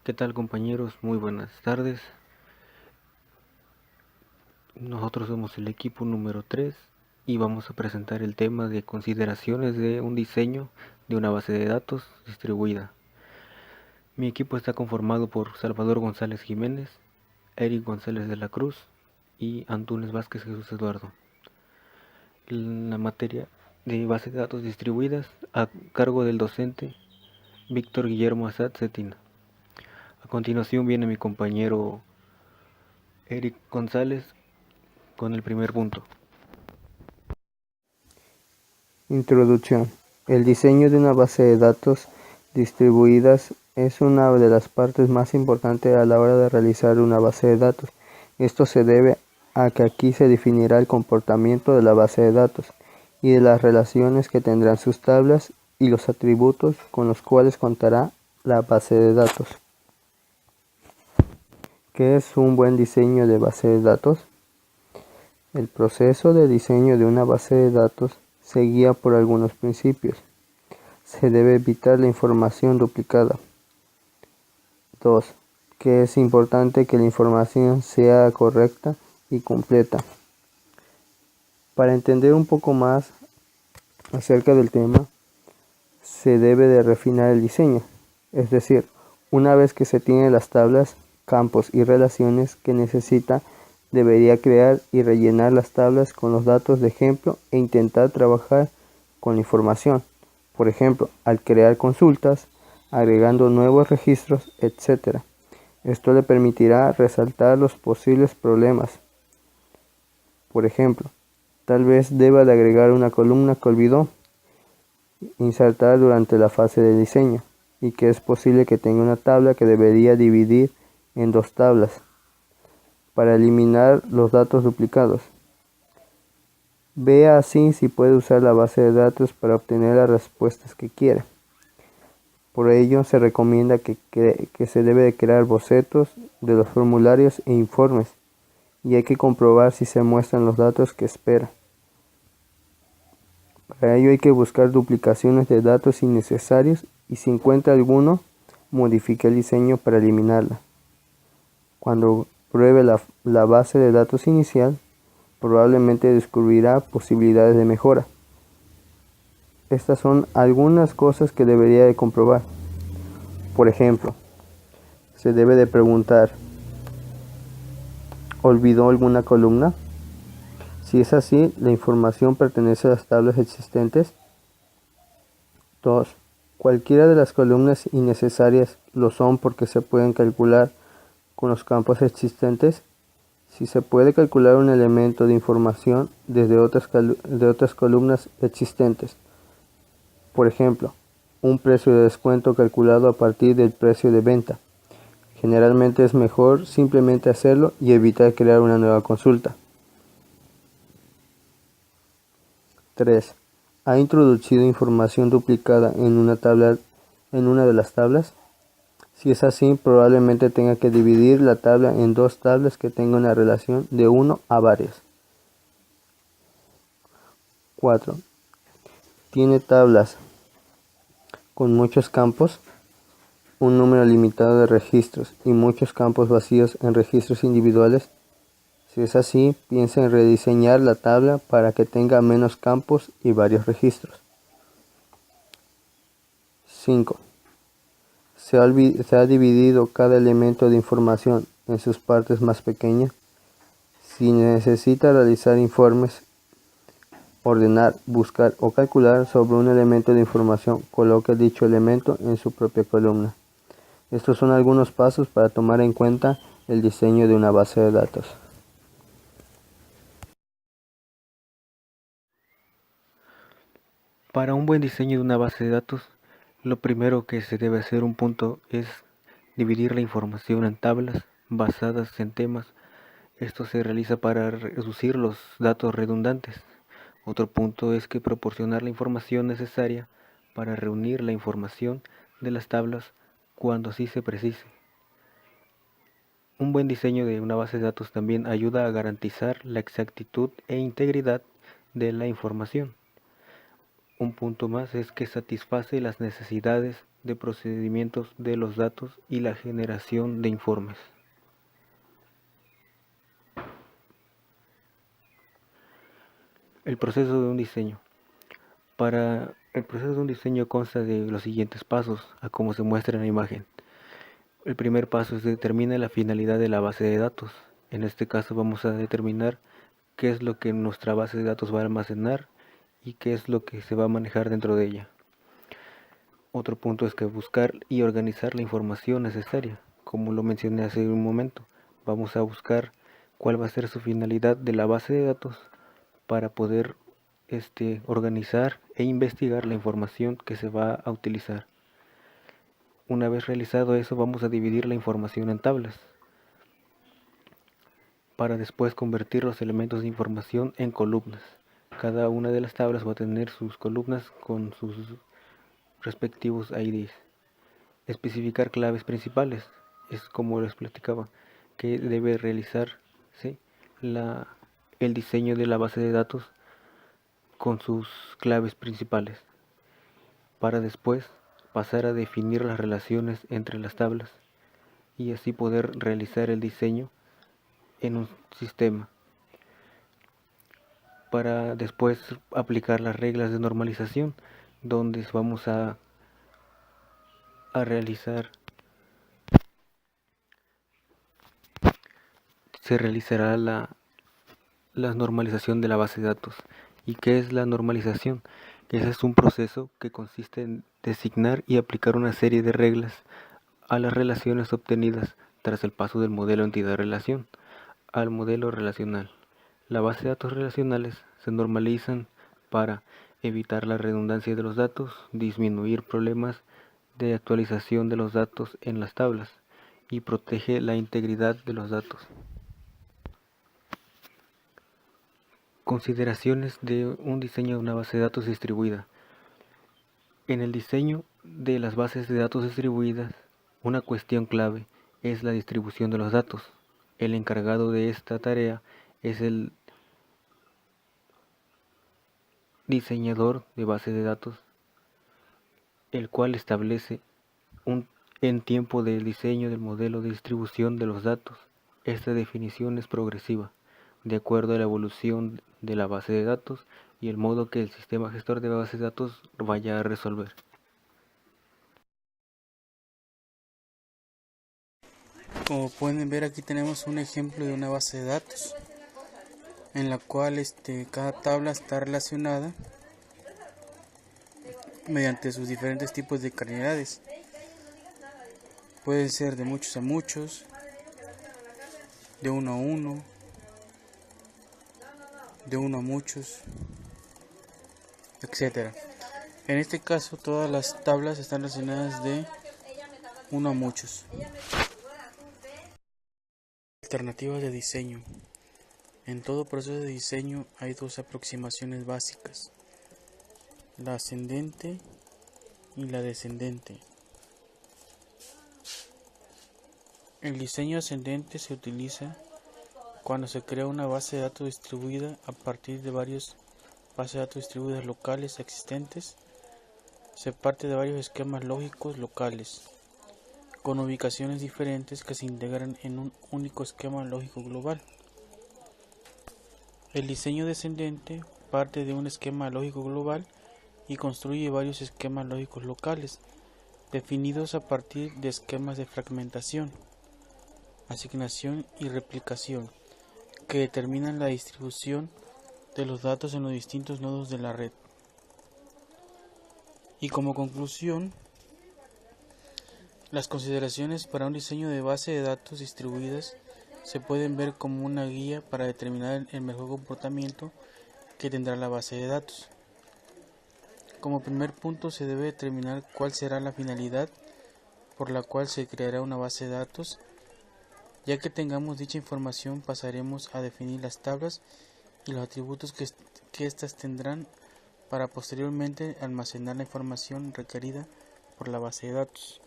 ¿Qué tal, compañeros? Muy buenas tardes. Nosotros somos el equipo número 3 y vamos a presentar el tema de consideraciones de un diseño de una base de datos distribuida. Mi equipo está conformado por Salvador González Jiménez, Eric González de la Cruz y Antunes Vázquez Jesús Eduardo. La materia de base de datos distribuidas a cargo del docente Víctor Guillermo Assad Cetina. A continuación viene mi compañero Eric González con el primer punto. Introducción. El diseño de una base de datos distribuidas es una de las partes más importantes a la hora de realizar una base de datos. Esto se debe a que aquí se definirá el comportamiento de la base de datos y de las relaciones que tendrán sus tablas y los atributos con los cuales contará la base de datos. ¿Qué es un buen diseño de base de datos? El proceso de diseño de una base de datos se guía por algunos principios. Se debe evitar la información duplicada. 2. Que es importante que la información sea correcta y completa. Para entender un poco más acerca del tema, se debe de refinar el diseño. Es decir, una vez que se tienen las tablas, campos y relaciones que necesita, debería crear y rellenar las tablas con los datos de ejemplo e intentar trabajar con la información. Por ejemplo, al crear consultas, agregando nuevos registros, etc. Esto le permitirá resaltar los posibles problemas. Por ejemplo, tal vez deba de agregar una columna que olvidó insertar durante la fase de diseño y que es posible que tenga una tabla que debería dividir en dos tablas para eliminar los datos duplicados. Vea así si puede usar la base de datos para obtener las respuestas que quiera. Por ello se recomienda que se debe de crear bocetos de los formularios e informes y hay que comprobar si se muestran los datos que espera. Para ello hay que buscar duplicaciones de datos innecesarios y si encuentra alguno, modifique el diseño para eliminarla. Cuando pruebe la base de datos inicial, probablemente descubrirá posibilidades de mejora. Estas son algunas cosas que debería de comprobar. Por ejemplo, se debe de preguntar, ¿olvidó alguna columna? Si es así, la información pertenece a las tablas existentes. 2. Cualquiera de las columnas innecesarias lo son porque se pueden calcular con los campos existentes. Si se puede calcular un elemento de información desde otras columnas existentes. Por ejemplo, un precio de descuento calculado a partir del precio de venta. Generalmente es mejor simplemente hacerlo y evitar crear una nueva consulta. 3. ¿Ha introducido información duplicada en una de las tablas? Si es así, probablemente tenga que dividir la tabla en dos tablas que tengan una relación de 1 a varias. 4. ¿Tiene tablas con muchos campos, un número limitado de registros y muchos campos vacíos en registros individuales? Si es así, piensa en rediseñar la tabla para que tenga menos campos y varios registros. 5. Se ha dividido cada elemento de información en sus partes más pequeñas. Si necesita realizar informes, ordenar, buscar o calcular sobre un elemento de información, coloque dicho elemento en su propia columna. Estos son algunos pasos para tomar en cuenta el diseño de una base de datos. Para un buen diseño de una base de datos, lo primero que se debe hacer un punto es dividir la información en tablas basadas en temas. Esto se realiza para reducir los datos redundantes. Otro punto es que proporcionar la información necesaria para reunir la información de las tablas cuando así se precise. Un buen diseño de una base de datos también ayuda a garantizar la exactitud e integridad de la información. Un punto más es que satisface las necesidades de procedimientos de los datos y la generación de informes. El proceso de un diseño. Para el proceso de un diseño consta de los siguientes pasos, a como se muestra en la imagen. El primer paso es determinar la finalidad de la base de datos. En este caso vamos a determinar qué es lo que nuestra base de datos va a almacenar y qué es lo que se va a manejar dentro de ella. Otro punto es que buscar y organizar la información necesaria. Como lo mencioné hace un momento, vamos a buscar cuál va a ser su finalidad de la base de datos para poder organizar e investigar la información que se va a utilizar. Una vez realizado eso, vamos a dividir la información en tablas para después convertir los elementos de información en columnas. Cada una de las tablas va a tener sus columnas con sus respectivos IDs. Especificar claves principales, es como les platicaba, que debe realizarse el diseño de la base de datos con sus claves principales, para después pasar a definir las relaciones entre las tablas y así poder realizar el diseño en un sistema, para después aplicar las reglas de normalización, donde vamos a realizar, se realizará la normalización de la base de datos. ¿Y qué es la normalización? Ese es un proceso que consiste en designar y aplicar una serie de reglas a las relaciones obtenidas tras el paso del modelo entidad-relación al modelo relacional. La base de datos relacionales se normalizan para evitar la redundancia de los datos, disminuir problemas de actualización de los datos en las tablas y protege la integridad de los datos. Consideraciones de un diseño de una base de datos distribuida. En el diseño de las bases de datos distribuidas, una cuestión clave es la distribución de los datos. El encargado de esta tarea es el diseñador de base de datos, el cual establece en tiempo del diseño del modelo de distribución de los datos. Esta definición es progresiva, de acuerdo a la evolución de la base de datos y el modo que el sistema gestor de bases de datos vaya a resolver. Como pueden ver, aquí tenemos un ejemplo de una base de datos en la cual cada tabla está relacionada mediante sus diferentes tipos de cardinalidades. Pueden ser de muchos a muchos, de uno a uno, de uno a muchos, etc. En este caso, todas las tablas están relacionadas de uno a muchos. Alternativas de diseño. En todo proceso de diseño hay dos aproximaciones básicas: la ascendente y la descendente. El diseño ascendente se utiliza cuando se crea una base de datos distribuida a partir de varias bases de datos distribuidas locales existentes. Se parte de varios esquemas lógicos locales, con ubicaciones diferentes que se integran en un único esquema lógico global. El diseño descendente parte de un esquema lógico global y construye varios esquemas lógicos locales, definidos a partir de esquemas de fragmentación, asignación y replicación, que determinan la distribución de los datos en los distintos nodos de la red. Y como conclusión, las consideraciones para un diseño de base de datos distribuidas se pueden ver como una guía para determinar el mejor comportamiento que tendrá la base de datos. Como primer punto, se debe determinar cuál será la finalidad por la cual se creará una base de datos. Ya que tengamos dicha información, pasaremos a definir las tablas y los atributos que éstas tendrán para posteriormente almacenar la información requerida por la base de datos.